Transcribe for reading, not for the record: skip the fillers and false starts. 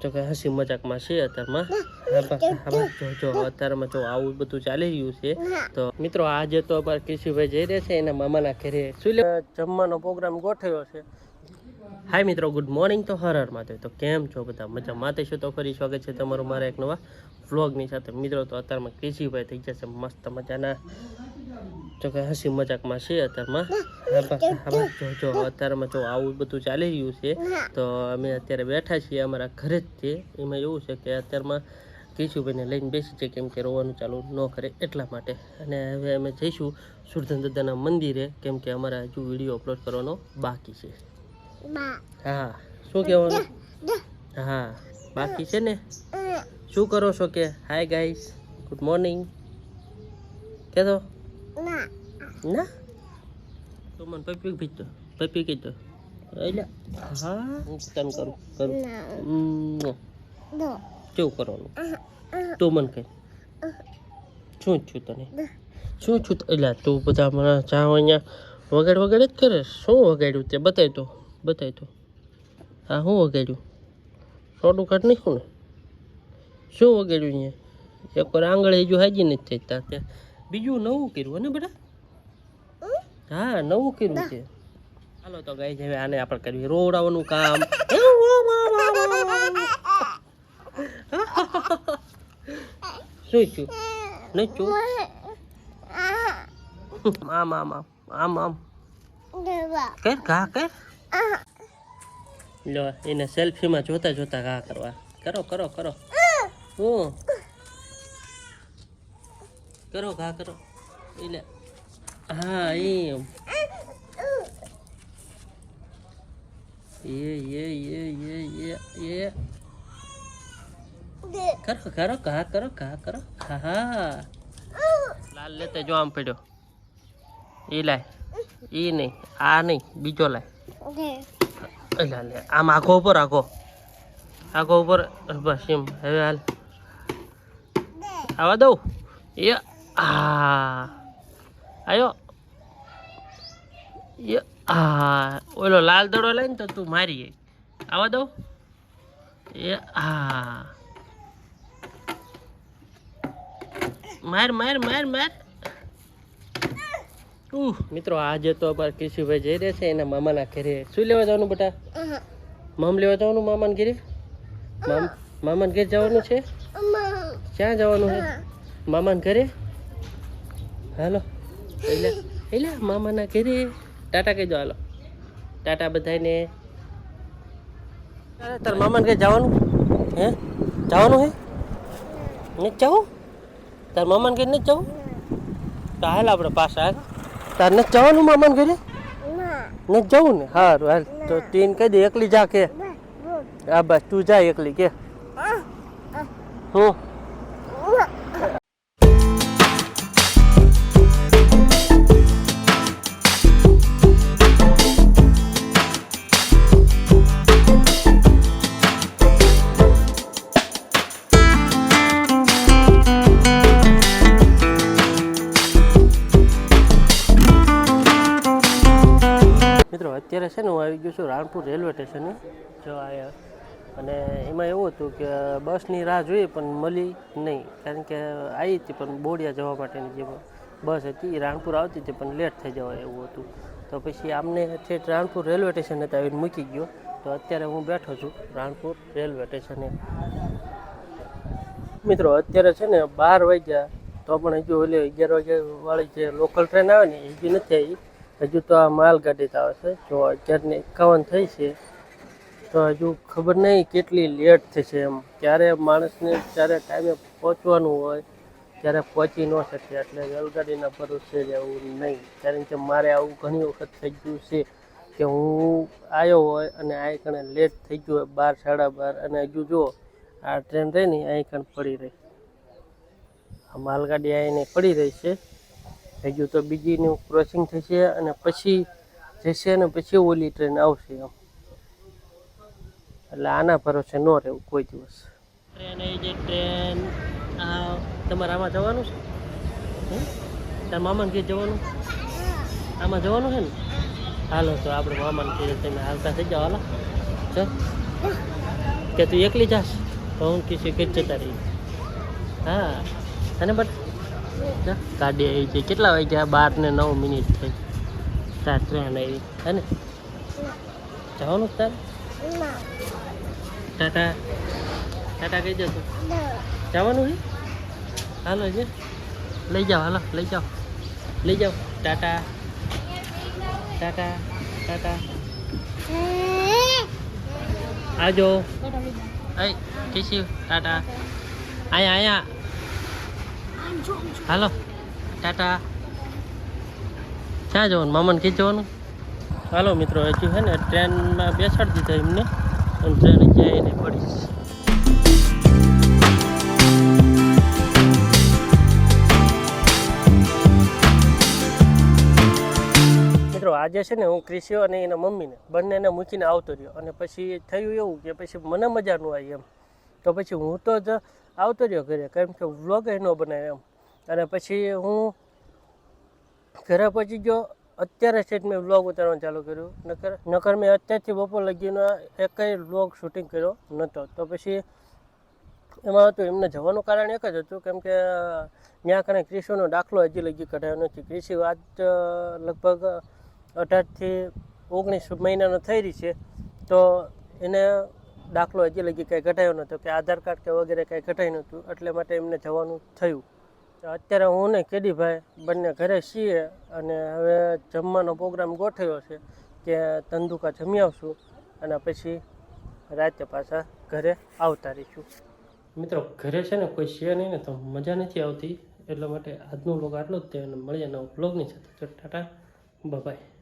જો કે હસી મજાકમાં છે અત્યારમાં જો અત્યારમાં જો આવું બધું ચાલી રહ્યું છે તો મિત્રો આજે તો અમારા કિશુભાઈ જઈ રહ્યા છે એના મામાના ઘરે જમવાનો પ્રોગ્રામ ગોઠવ્યો છે. હાય મિત્રો, ગુડ મોર્નિંગ. તો હર માટે તો કેમ છો બધા? મજા માતે છો તો ફરી સ્વાગત છે તમારું મારા એક નવા વ્લોગની સાથે. મિત્રો તો અત્યારમાં કિશુભાઈ થઈ જશે મસ્ત મજાના, જો કે હસી મજાકમાં છે અત્યારમાં જો અત્યારમાં જો આવું બધું ચાલી રહ્યું છે તો અમે અત્યારે બેઠા છીએ અમારા ઘરે જ છે. એમાં એવું છે કે અત્યારમાં કિશુભાઈને લઈને બેસી છે કેમ કે રોવાનું ચાલુ ન કરે એટલા માટે. અને હવે અમે જઈશું સુરધન દાદાના મંદિરે કેમ કે અમારે હજુ વિડીયો અપલોડ કરવાનો બાકી છે. હા, શું કહેવાનું? હા, બાકી છે ને. શું કરો છો કે? હાય ગાઈસ, ગુડ મોર્નિંગ કે તો ના તો મને પપ્પી ભીજતો પપ્પી કીધો એટલે હા હું તને કરું કેવું કરવાનું તું મને કહે શું છું તને શું છું એટલે તું બધા મને ચા અહીંયા વગાડ જ કરે. શું વગાડ્યું તે બતાવી તો હા શું વગાડ્યું? સોડું કાઢ નાખ્યું ને? શું વગાડ્યું અહીંયા? એક વાર આંગળી હજુ હાજી નથી થતા તે બીજું નવું કર્યું ને બેટા? હા નવું કર્યું છે. હાલો તો ગાઈસ હવે આને આપણે કરવી રોવડાવવાનું કામ. શું છું નહીં છું આમ કર ઘા કર લો એને સેલ્ફીમાં જોતા ઘા કરવા કરો હું કરો ઘા કરો એટલે હા એમ કરો ઘા કરો હા લાલ લેતે જો આમ પડ્યો એ લાય એ નહીં આ નહીં બીજો લાય લે આમ આખો ઉપર બસ એમ. હવે હાલ આવા દઉં એ હા આયો હા ઓલો લાલ દડો લઈને તો તું મારી આવા દઉં એ હા માર. મિત્રો આજે તો અમારા કિશુભાઈ જઈ રહ્યા છે એના મામાના ઘરે. શું લેવા જવાનું બેટા? લેવા જવાનું મામાના ઘરે? મામાના ઘરે જવાનું છે? ક્યાં જવાનું છે? મામાના ઘરે. હાલો એટલે મામાના ઘરે ટાટા કહેજો. હાલો ટાટા બધાને. તાર મામાના ઘરે જવાનું હે? જવાનું હે? નથી જવું? તાર મામાના ઘરે નથી જવું? તો હાલ આપણે પાછા તાર નથી જવાનું મામાના ઘરે? નથી જવું ને? સારું હાલ તો તીન કહી દે એકલી જા કે હા બસ તું જા એકલી કે હું અત્યારે છે ને હું આવી ગયો છું રાણપુર રેલવે સ્ટેશને જો આવ્યા. અને એમાં એવું હતું કે બસની રાહ જોઈએ પણ મળી નહીં કારણ કે આવી હતી પણ બોડિયા જવા માટેની જે બસ હતી રાણપુર આવતી હતી પણ લેટ થઈ જવાય એવું હતું. તો પછી આમને ઠેઠ રાણપુર રેલવે સ્ટેશને આવીને મૂકી ગયો. તો અત્યારે હું બેઠો છું રાણપુર રેલવે સ્ટેશને. મિત્રો અત્યારે છે ને 12 વાગ્યા તો પણ હજુ ઓલી 11 વાગ્યા વાળી જે લોકલ ટ્રેન આવે ને એ હજુ નથી આવી. હજુ તો આ માલગાડી આવે છે. જો 11:51 થઈ છે તો હજુ ખબર નહીં કેટલી લેટ થશે એમ. ક્યારે માણસને જ્યારે ટાઈમે પહોંચવાનું હોય ત્યારે પહોંચી ન શકે. એટલે રેલગાડીના ભરોસે રહેવું નહીં કારણ કે મારે આવું ઘણી વખત થઈ ગયું છે કે હું આવ્યો હોય અને આ કણે લેટ થઈ ગયું હોય 12 12:30 અને હજુ જો આ ટ્રેન રહી ને અહીં કણ પડી રહી. આ માલગાડી આવીને પડી રહી છે. હજુ તો બીજીનું ક્રોસિંગ થશે અને પછી જશે ને પછી ઓલી ટ્રેન આવશે એમ. એટલે આના ભરોસે ન રહેવું કોઈ દિવસ. ટ્રેન આવી જે ટ્રેન તમારે આમાં જવાનું છે? તાર મામાને ઘેર જવાનું? આમાં જવાનું છે ને? હાલો તો આપણે મામાને ઘેર તમે હાલતા થઈ જાઓ. હાલો ચાલ કે તું એકલી જાશ તો હું કિસી કઈ જતા રહી. હા અને બટ ગાડી આવી છે. કેટલા વાગ્યા? 12:09 થઈ. તાર ટ્રેન આવી હે ને? જવાનું તાર? ટાટા ટાટા કહી દો. જવાનું છે? હાલો છે, લઈ જાઓ. હાલો લઈ જાઓ, લઈ જાઓ. ટાટા ટાટા ટાટા. આજો એ કિસી ટાટા. અહીંયા હાલો ટાટા. ક્યાં જવાનું? મામાને કઈ જવાનું? હાલો મિત્રો, હજુ છે ને ટ્રેનમાં બેસાડી દીધા એમને અને ટ્રેન ક્યાંય નહીં પડી. મિત્રો આજે છે ને હું ક્રિશિયો અને એના મમ્મીને બંનેને મૂકીને આવતો રહ્યો અને પછી થયું એવું કે પછી મને મજા ન આવી એમ, તો પછી હું તો જ આવતો રહ્યો ઘરે, કેમ કે વ્લોગ ન બનાવ્યો એમ. અને પછી હું ઘરે પહોંચી ગયો. અત્યારે જ મેં વ્લોગ ઉતારવાનું ચાલુ કર્યું, નકર મેં અત્યારથી બપોર લગીનો એકય વ્લોગ શૂટિંગ કર્યો નહોતો. તો પછી એમાં હતું એમને જવાનું કારણ એક જ હતું, કેમ કે ત્યાં કને ક્રિશિયોનો દાખલો હજી લગી કઢાયો નથી. ક્રિશિયો આજ લગભગ 18થી 19 મહિનાનો થઈ રહી છે, તો એને દાખલો હજી લગી કાંઈ કઢાયો નહોતો, કે આધાર કાર્ડ કે વગેરે કાંઈ કઢાઈ નહોતું, એટલે માટે એમને જવાનું થયું. અત્યારે હું ને કેદીભાઈ બંને ઘરે છીએ અને હવે જમવાનો પ્રોગ્રામ ગોઠવ્યો છે કે તંદુકા જમી આવશું અને પછી રાતે પાછા ઘરે આવતા રહીશું. મિત્રો ઘરે છે ને કોઈ છે નહીં ને તો મજા નથી આવતી, એટલા માટે આજનો વ્લોગ આટલો જ તે અને મળીએ નવો વ્લોગની સાથે. ટાટા બાય.